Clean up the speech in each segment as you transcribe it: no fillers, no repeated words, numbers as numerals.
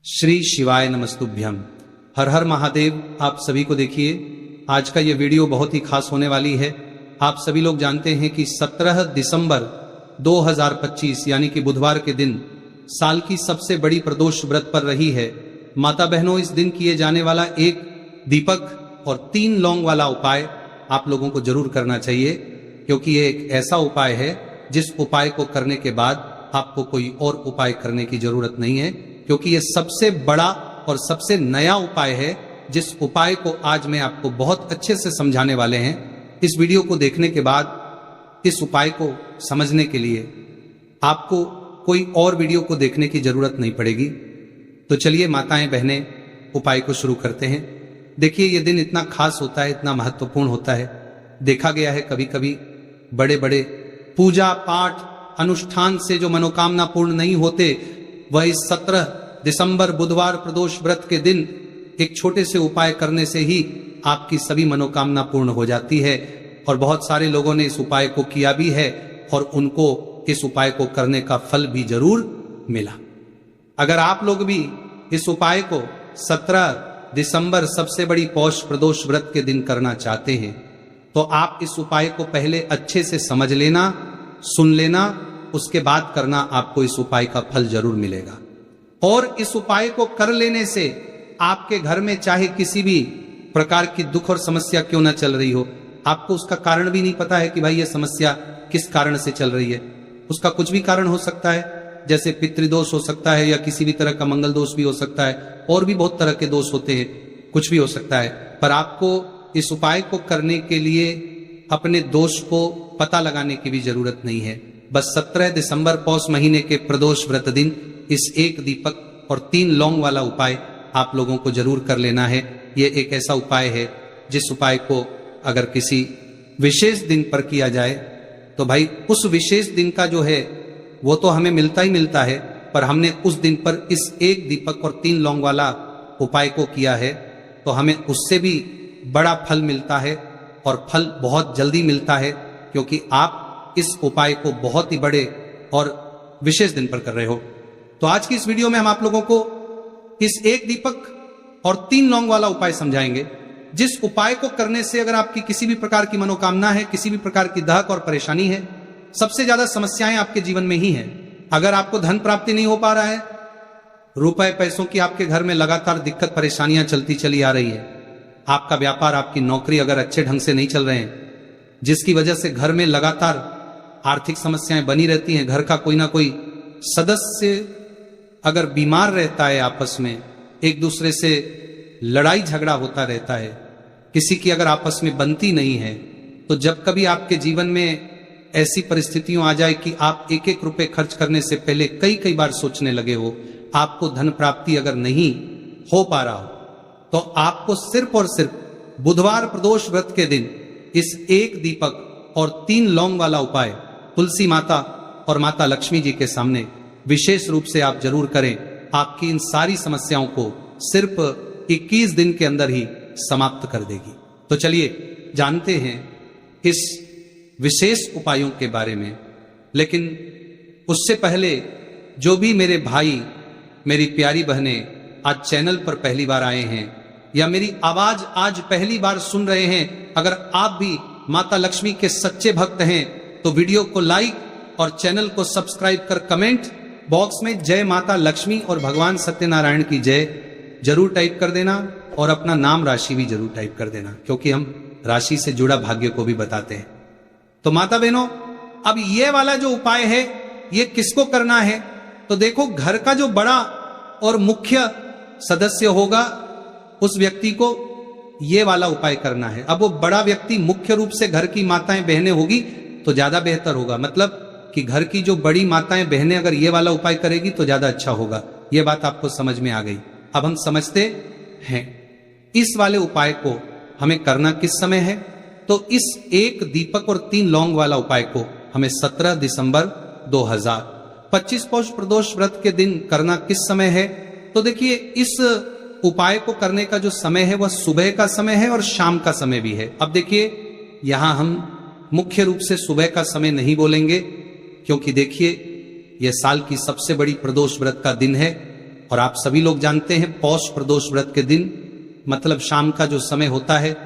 श्री शिवाय नमस्तुभ्यम। हर हर महादेव। आप सभी को देखिए, आज का ये वीडियो बहुत ही खास होने वाली है। आप सभी लोग जानते हैं कि 17 दिसंबर 2025 यानी कि बुधवार के दिन साल की सबसे बड़ी प्रदोष व्रत पर रही है। माता बहनों, इस दिन किए जाने वाला एक दीपक और 3 लौंग वाला उपाय आप लोगों को जरूर करना चाहिए, क्योंकि ये एक ऐसा उपाय है जिस उपाय को करने के बाद आपको कोई और उपाय करने की जरूरत नहीं है, क्योंकि ये सबसे बड़ा और सबसे नया उपाय है। जिस उपाय को आज मैं आपको बहुत अच्छे से समझाने वाले हैं, इस वीडियो को देखने के बाद इस उपाय को समझने के लिए आपको कोई और वीडियो को देखने की जरूरत नहीं पड़ेगी। तो चलिए माताएं बहनें, उपाय को शुरू करते हैं। देखिए, ये दिन इतना खास होता है, इतना महत्वपूर्ण होता है। देखा गया है कभी कभी बड़े बड़े पूजा पाठ अनुष्ठान से जो मनोकामना पूर्ण नहीं होते, वह इस 17 दिसंबर बुधवार प्रदोष व्रत के दिन एक छोटे से उपाय करने से ही आपकी सभी मनोकामना पूर्ण हो जाती है। और बहुत सारे लोगों ने इस उपाय को किया भी है और उनको इस उपाय को करने का फल भी जरूर मिला। अगर आप लोग भी इस उपाय को 17 दिसंबर सबसे बड़ी पौष प्रदोष व्रत के दिन करना चाहते हैं, तो आप इस उपाय को पहले अच्छे से समझ लेना, सुन लेना, उसके बाद करना। आपको इस उपाय का फल जरूर मिलेगा। और इस उपाय को कर लेने से आपके घर में चाहे किसी भी प्रकार की दुख और समस्या क्यों ना चल रही हो, आपको उसका कारण भी नहीं पता है कि भाई ये समस्या किस कारण से चल रही है। उसका कुछ भी कारण हो सकता है, जैसे पितृदोष हो सकता है या किसी भी तरह का मंगल दोष भी हो सकता है, और भी बहुत तरह के दोष होते हैं, कुछ भी हो सकता है। पर आपको इस उपाय को करने के लिए अपने दोष को पता लगाने की भी जरूरत नहीं है। बस 17 दिसंबर पौष महीने के प्रदोष व्रत दिन इस एक दीपक और 3 लौंग वाला उपाय आप लोगों को जरूर कर लेना है। ये एक ऐसा उपाय है जिस उपाय को अगर किसी विशेष दिन पर किया जाए तो भाई उस विशेष दिन का जो है वो तो हमें मिलता ही मिलता है, पर हमने उस दिन पर इस एक दीपक और 3 लौंग वाला उपाय को किया है तो हमें उससे भी बड़ा फल मिलता है, और फल बहुत जल्दी मिलता है, क्योंकि आप इस उपाय को बहुत ही बड़े और विशेष दिन पर कर रहे हो। तो आज की इस वीडियो में हम आप लोगों को इस एक दीपक और 3 लौंग वाला उपाय समझाएंगे, जिस उपाय को करने से अगर आपकी किसी भी प्रकार की मनोकामना है, किसी भी प्रकार की दहक और परेशानी है, सबसे ज्यादा समस्याएं आपके जीवन में ही हैं। अगर आपको धन प्राप्ति नहीं हो पा रहा है, रुपए पैसों की आपके घर में लगातार दिक्कत परेशानियां चलती चली आ रही है, आपका व्यापार आपकी नौकरी अगर अच्छे ढंग से नहीं चल रहे हैं, जिसकी वजह से घर में लगातार आर्थिक समस्याएं बनी रहती हैं, घर का कोई ना कोई सदस्य अगर बीमार रहता है, आपस में एक दूसरे से लड़ाई झगड़ा होता रहता है, किसी की अगर आपस में बनती नहीं है, तो जब कभी आपके जीवन में ऐसी परिस्थितियां आ जाए कि आप एक एक रुपए खर्च करने से पहले कई कई बार सोचने लगे हो, आपको धन प्राप्ति अगर नहीं हो पा रहा हो, तो आपको सिर्फ और सिर्फ बुधवार प्रदोष व्रत के दिन इस एक दीपक और 3 लौंग वाला उपाय तुलसी माता और माता लक्ष्मी जी के सामने विशेष रूप से आप जरूर करें। आपकी इन सारी समस्याओं को सिर्फ 21 दिन के अंदर ही समाप्त कर देगी। तो चलिए जानते हैं इस विशेष उपायों के बारे में। लेकिन उससे पहले जो भी मेरे भाई, मेरी प्यारी बहनें आज चैनल पर पहली बार आए हैं या मेरी आवाज आज पहली बार सुन रहे हैं, अगर आप भी माता लक्ष्मी के सच्चे भक्त हैं तो वीडियो को लाइक और चैनल को सब्सक्राइब कर कमेंट बॉक्स में जय माता लक्ष्मी और भगवान सत्यनारायण की जय जरूर टाइप कर देना, और अपना नाम राशि भी जरूर टाइप कर देना, क्योंकि हम राशि से जुड़ा भाग्य को भी बताते हैं। तो माता बहनों, अब ये वाला जो उपाय है ये किसको करना है? तो देखो, घर का जो बड़ा और मुख्य सदस्य होगा उस व्यक्ति को ये वाला उपाय करना है। अब वो बड़ा व्यक्ति मुख्य रूप से घर की माताएं बहनें होगी तो ज्यादा बेहतर होगा, मतलब कि घर की जो बड़ी माताएं बहनें अगर ये वाला उपाय करेगी तो ज्यादा अच्छा होगा। ये बात आपको समझ में आ गई। अब हम समझते हैं इस वाले उपाय को हमें करना किस समय है। तो इस एक दीपक और 3 लौंग वाला उपाय को हमें 17 दिसंबर 2025 पौष प्रदोष व्रत के दिन करना किस समय है। तो देखिए, इस उपाय को करने का जो समय है वह सुबह का समय है और शाम का समय भी है। अब देखिए, यहां हम मुख्य रूप से सुबह का समय नहीं बोलेंगे, क्योंकि देखिए यह साल की सबसे बड़ी प्रदोष व्रत का दिन है और आप सभी लोग जानते हैं पौष प्रदोष व्रत के दिन मतलब शाम का जो समय होता है,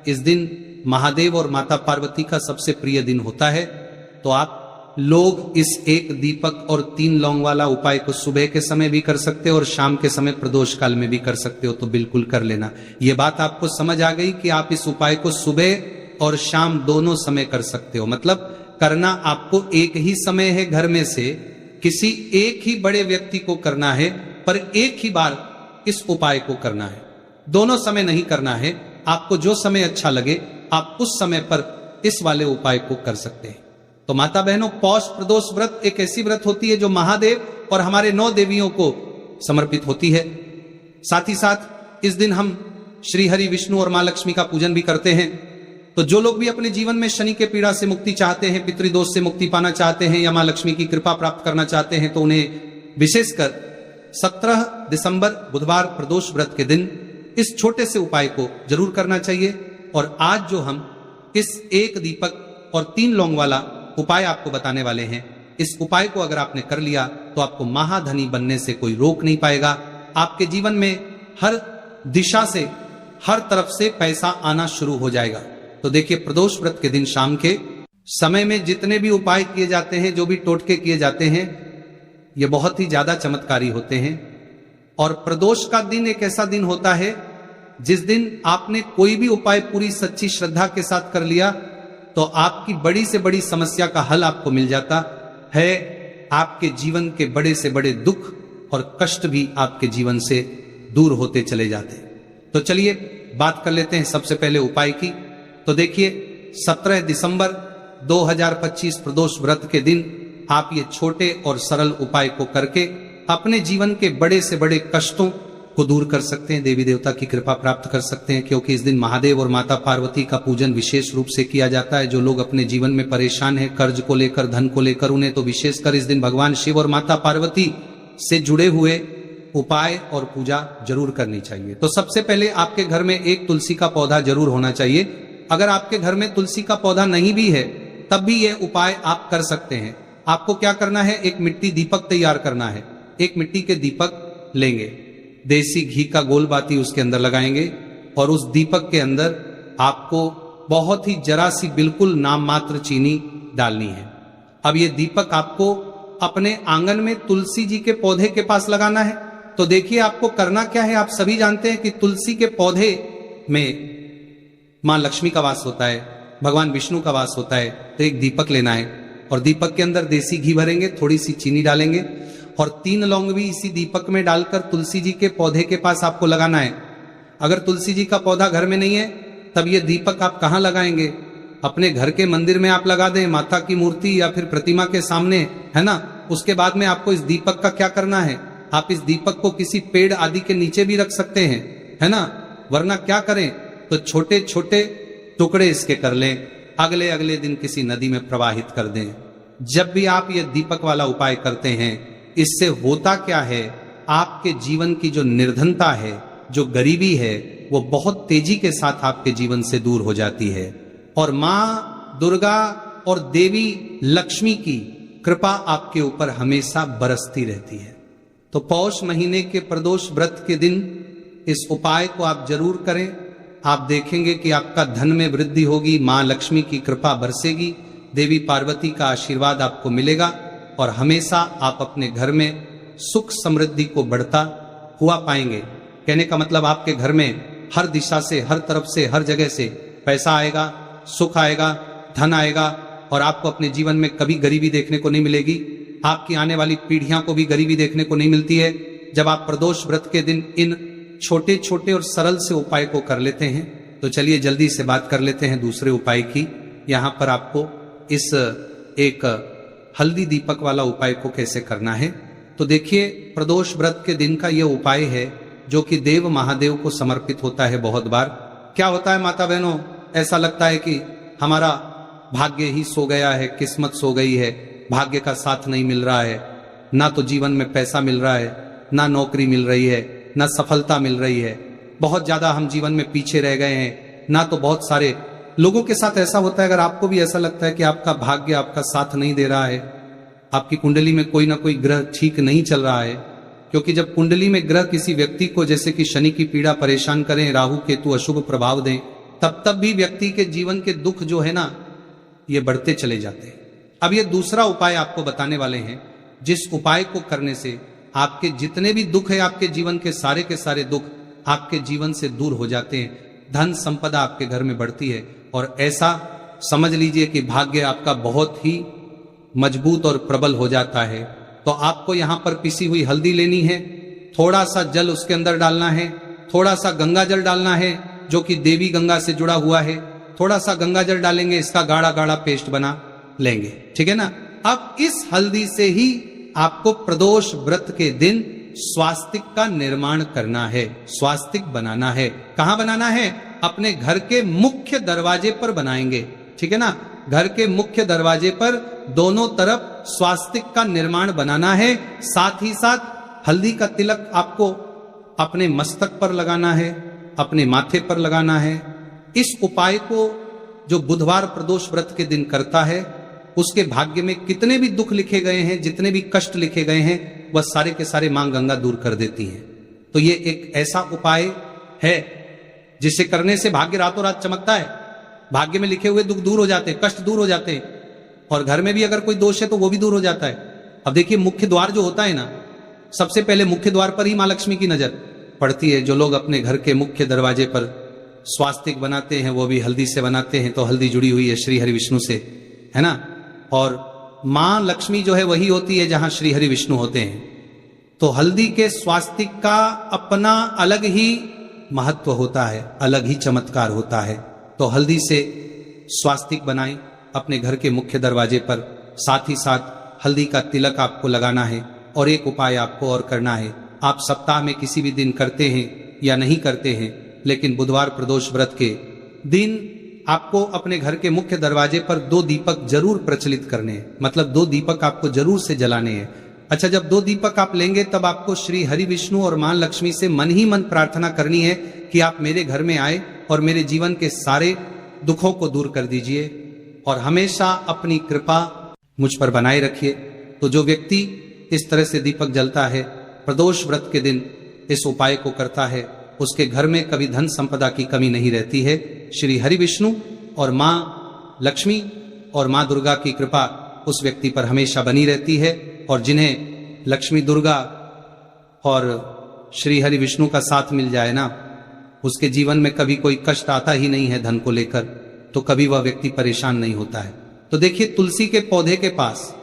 इस दिन महादेव और माता पार्वती का सबसे प्रिय दिन होता है। तो आप लोग इस एक दीपक और 3 लौंग वाला उपाय को सुबह के समय भी कर सकते हो और शाम के समय प्रदोष काल में भी कर सकते हो, तो बिल्कुल कर लेना। ये बात आपको समझ आ गई कि आप इस उपाय को सुबह और शाम दोनों समय कर सकते हो। मतलब करना आपको एक ही समय है, घर में से किसी एक ही बड़े व्यक्ति को करना है, पर एक ही बार इस उपाय को करना है, दोनों समय नहीं करना है। आपको जो समय अच्छा लगे आप उस समय पर इस वाले उपाय को कर सकते हैं। तो माता बहनों, पौष प्रदोष व्रत एक ऐसी व्रत होती है जो महादेव और हमारे 9 देवियों को समर्पित होती है। साथ ही साथ इस दिन हम श्री हरि विष्णु और मां लक्ष्मी का पूजन भी करते हैं। तो जो लोग भी अपने जीवन में शनि के पीड़ा से मुक्ति चाहते हैं, पितृदोष से मुक्ति पाना चाहते हैं या मां लक्ष्मी की कृपा प्राप्त करना चाहते हैं, तो उन्हें विशेषकर 17 दिसंबर बुधवार प्रदोष व्रत के दिन इस छोटे से उपाय को जरूर करना चाहिए। और आज जो हम इस एक दीपक और 3 लौंग वाला उपाय आपको बताने वाले हैं, इस उपाय को अगर आपने कर लिया तो आपको महाधनी बनने से कोई रोक नहीं पाएगा। आपके जीवन में हर दिशा से, हर तरफ से पैसा आना शुरू हो जाएगा। तो देखिए, प्रदोष व्रत के दिन शाम के समय में जितने भी उपाय किए जाते हैं, जो भी टोटके किए जाते हैं, ये बहुत ही ज्यादा चमत्कारी होते हैं। और प्रदोष का दिन एक ऐसा दिन होता है जिस दिन आपने कोई भी उपाय पूरी सच्ची श्रद्धा के साथ कर लिया तो आपकी बड़ी से बड़ी समस्या का हल आपको मिल जाता है। आपके जीवन के बड़े से बड़े दुख और कष्ट भी आपके जीवन से दूर होते चले जाते। तो चलिए बात कर लेते हैं सबसे पहले उपाय की। तो देखिए, 17 दिसंबर 2025 प्रदोष व्रत के दिन आप ये छोटे और सरल उपाय को करके अपने जीवन के बड़े से बड़े कष्टों को दूर कर सकते हैं, देवी देवता की कृपा प्राप्त कर सकते हैं। क्योंकि इस दिन महादेव और माता पार्वती का पूजन विशेष रूप से किया जाता है। जो लोग अपने जीवन में परेशान हैं, कर्ज को लेकर, धन को लेकर, उन्हें तो विशेषकर इस दिन भगवान शिव और माता पार्वती से जुड़े हुए उपाय और पूजा जरूर करनी चाहिए। तो सबसे पहले आपके घर में एक तुलसी का पौधा जरूर होना चाहिए। अगर आपके घर में तुलसी का पौधा नहीं भी है तब भी यह उपाय आप कर सकते हैं। आपको क्या करना है, एक मिट्टी दीपक तैयार करना है। एक मिट्टी के दीपक लेंगे, देसी घी का गोल बाती उसके अंदर लगाएंगे और उस दीपक के अंदर आपको बहुत ही जरा सी बिल्कुल नाम मात्र चीनी डालनी है। अब ये दीपक आपको अपने आंगन में तुलसी जी के पौधे के पास लगाना है। तो देखिए, आपको करना क्या है। आप सभी जानते हैं कि तुलसी के पौधे में मां लक्ष्मी का वास होता है, भगवान विष्णु का वास होता है। तो एक दीपक लेना है और दीपक के अंदर देसी घी भरेंगे, थोड़ी सी चीनी डालेंगे और 3 लौंग भी इसी दीपक में डालकर तुलसी जी के पौधे के पास आपको लगाना है। अगर तुलसी जी का पौधा घर में नहीं है तब ये दीपक आप कहां लगाएंगे? अपने घर के मंदिर में आप लगा दें, माता की मूर्ति या फिर प्रतिमा के सामने, है ना। उसके बाद में आपको इस दीपक का क्या करना है, आप इस दीपक को किसी पेड़ आदि के नीचे भी रख सकते हैं, है ना। वरना क्या करें, तो छोटे छोटे टुकड़े इसके कर लें, अगले अगले दिन किसी नदी में प्रवाहित कर दें। जब भी आप ये दीपक वाला उपाय करते हैं, इससे होता क्या है, आपके जीवन की जो निर्धनता है, जो गरीबी है, वो बहुत तेजी के साथ आपके जीवन से दूर हो जाती है और मां दुर्गा और देवी लक्ष्मी की कृपा आपके ऊपर हमेशा बरसती रहती है। तो पौष महीने के प्रदोष व्रत के दिन इस उपाय को आप जरूर करें। आप देखेंगे कि आपका धन में वृद्धि होगी, मां लक्ष्मी की कृपा बरसेगी, देवी पार्वती का आशीर्वाद आपको मिलेगा और हमेशा आप अपने घर में सुख समृद्धि को बढ़ता हुआ पाएंगे। कहने का मतलब आपके घर में हर दिशा से, हर तरफ से, हर जगह से पैसा आएगा, सुख आएगा, धन आएगा और आपको अपने जीवन में कभी गरीबी देखने को नहीं मिलेगी। आपकी आने वाली पीढ़ियां को भी गरीबी देखने को नहीं मिलती है। जब आप प्रदोष व्रत के दिन इन छोटे छोटे और सरल से उपाय को कर लेते हैं, तो चलिए जल्दी से बात कर लेते हैं दूसरे उपाय की। यहां पर आपको इस एक हल्दी दीपक वाला उपाय को कैसे करना है। तो देखिए, प्रदोष व्रत के दिन का यह उपाय है जो कि देव महादेव को समर्पित होता है। बहुत बार क्या होता है माता बहनों, ऐसा लगता है कि हमारा भाग्य ही सो गया है, किस्मत सो गई है, भाग्य का साथ नहीं मिल रहा है, ना तो जीवन में पैसा मिल रहा है, ना नौकरी मिल रही है, ना सफलता मिल रही है, बहुत ज्यादा हम जीवन में पीछे रह गए हैं, ना तो बहुत सारे लोगों के साथ ऐसा होता है। अगर आपको भी ऐसा लगता है कि आपका भाग्य आपका साथ नहीं दे रहा है, आपकी कुंडली में कोई ना कोई ग्रह ठीक नहीं चल रहा है, क्योंकि जब कुंडली में ग्रह किसी व्यक्ति को जैसे कि शनि की पीड़ा परेशान करें, राहु केतु अशुभ प्रभाव दें, तब भी व्यक्ति के जीवन के दुख जो है ना, ये बढ़ते चले जाते हैं। अब ये दूसरा उपाय आपको बताने वाले हैं, जिस उपाय को करने से आपके जितने भी दुख है, आपके जीवन के सारे दुख आपके जीवन से दूर हो जाते हैं, धन संपदा आपके घर में बढ़ती है, और ऐसा समझ लीजिए कि भाग्य आपका बहुत ही मजबूत और प्रबल हो जाता है। तो आपको यहां पर पिसी हुई हल्दी लेनी है, थोड़ा सा जल उसके अंदर डालना है, थोड़ा सा गंगा जल डालना है जो कि देवी गंगा से जुड़ा हुआ है, थोड़ा सा गंगा जल डालेंगे, इसका गाढ़ा गाढ़ा पेस्ट बना लेंगे, ठीक है ना। अब इस हल्दी से ही आपको प्रदोष व्रत के दिन स्वास्तिक का निर्माण करना है, स्वास्तिक बनाना है। कहां बनाना है? अपने घर के मुख्य दरवाजे पर बनाएंगे, ठीक है ना। घर के मुख्य दरवाजे पर दोनों तरफ स्वास्तिक का निर्माण बनाना है। साथ ही साथ हल्दी का तिलक आपको अपने मस्तक पर लगाना है, अपने माथे पर लगाना है। इस उपाय को जो बुधवार प्रदोष व्रत के दिन करता है, उसके भाग्य में कितने भी दुख लिखे गए हैं, जितने भी कष्ट लिखे गए हैं, वह सारे के सारे मां गंगा दूर कर देती हैं। तो ये एक ऐसा उपाय है जिसे करने से भाग्य रातों रात चमकता है, भाग्य में लिखे हुए दुख दूर हो जाते हैं, कष्ट दूर हो जाते हैं, और घर में भी अगर कोई दोष है तो वो भी दूर हो जाता है। अब देखिए, मुख्य द्वार जो होता है ना, सबसे पहले मुख्य द्वार पर ही मां लक्ष्मी की नजर पड़ती है। जो लोग अपने घर के मुख्य दरवाजे पर स्वास्तिक बनाते हैं, वो भी हल्दी से बनाते हैं, तो हल्दी जुड़ी हुई है श्री हरि विष्णु से, है ना। और मां लक्ष्मी जो है वही होती है जहां श्री हरि विष्णु होते हैं। तो हल्दी के स्वास्तिक का अपना अलग ही महत्व होता है, अलग ही चमत्कार होता है। तो हल्दी से स्वास्तिक बनाएं अपने घर के मुख्य दरवाजे पर, साथ ही साथ हल्दी का तिलक आपको लगाना है। और एक उपाय आपको और करना है, आप सप्ताह में किसी भी दिन करते हैं या नहीं करते हैं, लेकिन बुधवार प्रदोष व्रत के दिन आपको अपने घर के मुख्य दरवाजे पर 2 दीपक जरूर प्रचलित करने हैं, मतलब 2 दीपक आपको जरूर से जलाने हैं। अच्छा, जब 2 दीपक आप लेंगे तब आपको श्री हरि विष्णु और मां लक्ष्मी से मन ही मन प्रार्थना करनी है कि आप मेरे घर में आए और मेरे जीवन के सारे दुखों को दूर कर दीजिए और हमेशा अपनी कृपा मुझ पर बनाए रखिए। तो जो व्यक्ति इस तरह से दीपक जलता है, प्रदोष व्रत के दिन इस उपाय को करता है, उसके घर में कभी धन संपदा की कमी नहीं रहती है। श्री हरि विष्णु और मां लक्ष्मी और मां दुर्गा की कृपा उस व्यक्ति पर हमेशा बनी रहती है। और जिन्हें लक्ष्मी दुर्गा और श्री हरि विष्णु का साथ मिल जाए ना, उसके जीवन में कभी कोई कष्ट आता ही नहीं है धन को लेकर, तो कभी वह व्यक्ति परेशान नहीं होता है। तो देखिए, तुलसी के पौधे के पास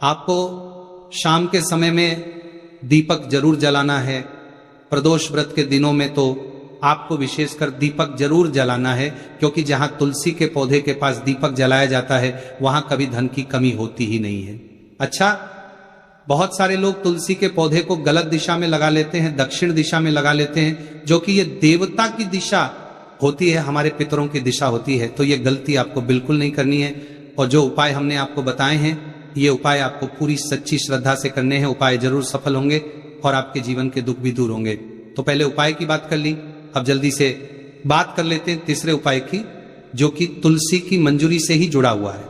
आपको शाम के समय में दीपक जरूर जलाना है। प्रदोष व्रत के दिनों में तो आपको विशेषकर दीपक जरूर जलाना है, क्योंकि जहां तुलसी के पौधे के पास दीपक जलाया जाता है वहां कभी धन की कमी होती ही नहीं है। अच्छा, बहुत सारे लोग तुलसी के पौधे को गलत दिशा में लगा लेते हैं, दक्षिण दिशा में लगा लेते हैं, जो कि ये देवता की दिशा होती है, हमारे पितरों की दिशा होती है। तो ये गलती आपको बिल्कुल नहीं करनी है। और जो उपाय हमने आपको बताए हैं, ये उपाय आपको पूरी सच्ची श्रद्धा से करने हैं। उपाय जरूर सफल होंगे और आपके जीवन के दुख भी दूर होंगे। तो पहले उपाय की बात कर ली, अब जल्दी से बात कर लेते हैं तीसरे उपाय की, जो कि तुलसी की मंजूरी से ही जुड़ा हुआ है।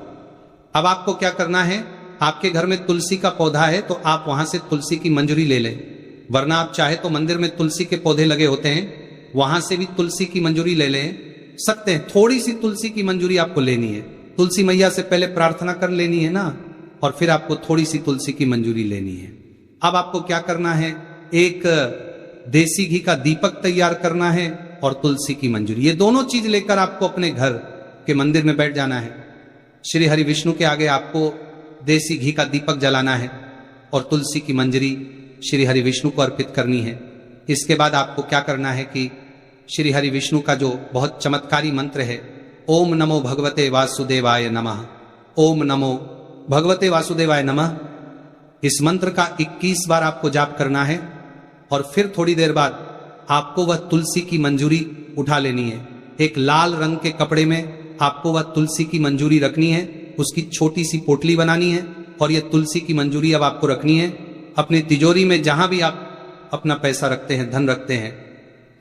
अब आपको क्या करना है, आपके घर में तुलसी का पौधा है तो आप वहां से तुलसी की मंजूरी ले लें, वरना आप चाहे तो मंदिर में तुलसी के पौधे लगे होते हैं, वहां से भी तुलसी की मंजूरी ले लें सकते हैं। थोड़ी सी तुलसी की मंजूरी आपको लेनी है, तुलसी मैया से पहले प्रार्थना कर लेनी है ना, और फिर आपको थोड़ी सी तुलसी की मंजूरी लेनी है। अब आपको क्या करना है, एक देसी घी का दीपक तैयार करना है और तुलसी की मंजूरी, ये दोनों चीज लेकर आपको अपने घर के मंदिर में बैठ जाना है। श्री हरि विष्णु के आगे आपको देसी घी का दीपक जलाना है और तुलसी की मंजरी श्री हरि विष्णु को अर्पित करनी है। इसके बाद आपको क्या करना है कि श्री हरि विष्णु का जो बहुत चमत्कारी मंत्र है, ओम नमो भगवते वासुदेवाय नमः, ओम नमो भगवते वासुदेवाय नमः, इस मंत्र का 21 बार आपको जाप करना है। और फिर थोड़ी देर बाद आपको वह तुलसी की मंजूरी उठा लेनी है। एक लाल रंग के कपड़े में आपको वह तुलसी की मंजूरी रखनी है, उसकी छोटी सी पोटली बनानी है और यह तुलसी की मंजूरी अब आपको रखनी है अपनी तिजोरी में, जहां भी आप अपना पैसा रखते हैं, धन रखते हैं।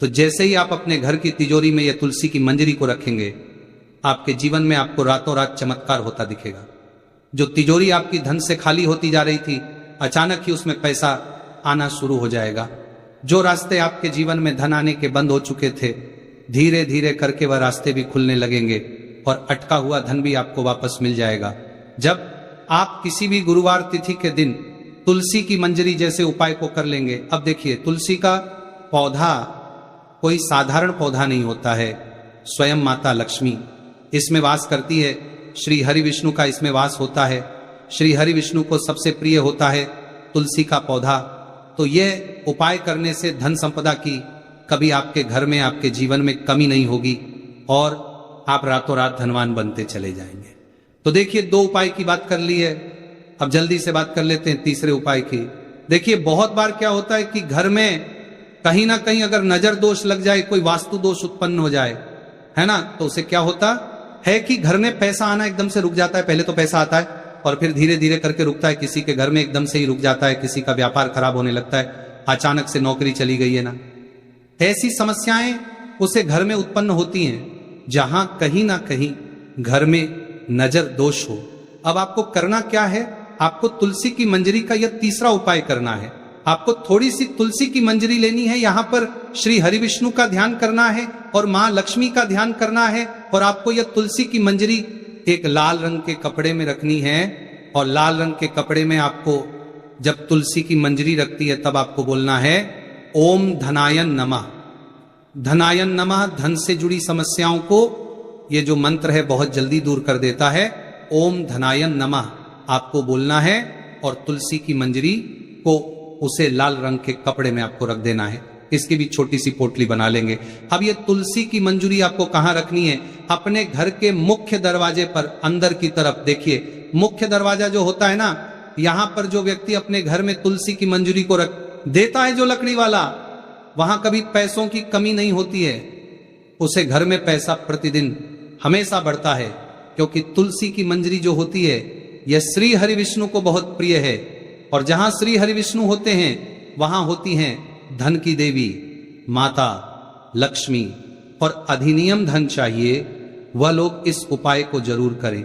तो जैसे ही आप अपने घर की तिजोरी में यह तुलसी की मंजरी को रखेंगे, आपके जीवन में आपको रातों रात चमत्कार होता दिखेगा। जो तिजोरी आपकी धन से खाली होती जा रही थी, अचानक ही उसमें पैसा आना शुरू हो जाएगा। जो रास्ते आपके जीवन में धन आने के बंद हो चुके थे, धीरे धीरे करके वह रास्ते भी खुलने लगेंगे और अटका हुआ धन भी आपको वापस मिल जाएगा। जब आप किसी भी गुरुवार तिथि के दिन तुलसी की मंजरी जैसे उपाय को कर लेंगे। अब देखिए, तुलसी का पौधा कोई साधारण पौधा नहीं होता है। स्वयं माता लक्ष्मी इसमें वास करती है, श्री हरि विष्णु का इसमें वास होता है। श्री हरि विष्णु को सबसे प्रिय होता है तुलसी का पौधा। तो यह उपाय करने से धन संपदा की कभी आपके घर में, आपके जीवन में कमी नहीं होगी और आप रातों रात धनवान बनते चले जाएंगे। तो देखिए, 2 उपाय की बात कर ली है, अब जल्दी से बात कर लेते हैं तीसरे उपाय की। देखिए, बहुत बार क्या होता है कि घर में कहीं ना कहीं अगर नजर दोष लग जाए, कोई वास्तु दोष उत्पन्न हो जाए, है ना, तो उसे क्या होता है कि घर में पैसा आना एकदम से रुक जाता है। पहले तो पैसा आता है और फिर धीरे धीरे करके रुकता है। किसी के घर में एकदम से ही रुक जाता है, किसी का व्यापार खराब होने लगता है, अचानक से नौकरी चली गई है ना। ऐसी समस्याएं उसे घर में उत्पन्न होती हैं जहां कहीं ना कहीं घर में नजर दोष हो। अब आपको करना क्या है, आपको तुलसी की मंजरी का यह तीसरा उपाय करना है। आपको थोड़ी सी तुलसी की मंजरी लेनी है, यहां पर श्री हरि विष्णु का ध्यान करना है और मां लक्ष्मी का ध्यान करना है। और आपको यह तुलसी की मंजरी एक लाल रंग के कपड़े में रखनी है और लाल रंग के कपड़े में आपको जब तुलसी की मंजरी रखती है तब आपको बोलना है ओम धनायन नमः। धनायन नमः धन से जुड़ी समस्याओं को ये जो मंत्र है बहुत जल्दी दूर कर देता है। ओम धनायन नमः आपको बोलना है और तुलसी की मंजरी को उसे लाल रंग के कपड़े में आपको रख देना है। इसकी भी छोटी सी पोटली बना लेंगे। अब ये तुलसी की मंजरी आपको कहां रखनी है, अपने घर के मुख्य दरवाजे पर अंदर की तरफ। देखिए, मुख्य दरवाजा जो होता है ना, यहां पर जो व्यक्ति अपने घर में तुलसी की मंजरी को रख देता है, जो लकड़ी वाला, वहां कभी पैसों की कमी नहीं होती है। उसे घर में पैसा प्रतिदिन हमेशा बढ़ता है, क्योंकि तुलसी की मंजरी जो होती है यह श्री हरि विष्णु को बहुत प्रिय है। और जहां श्री हरि विष्णु होते हैं वहां होती हैं धन की देवी माता लक्ष्मी। और अधिनियम धन चाहिए, वह लोग इस उपाय को जरूर करें।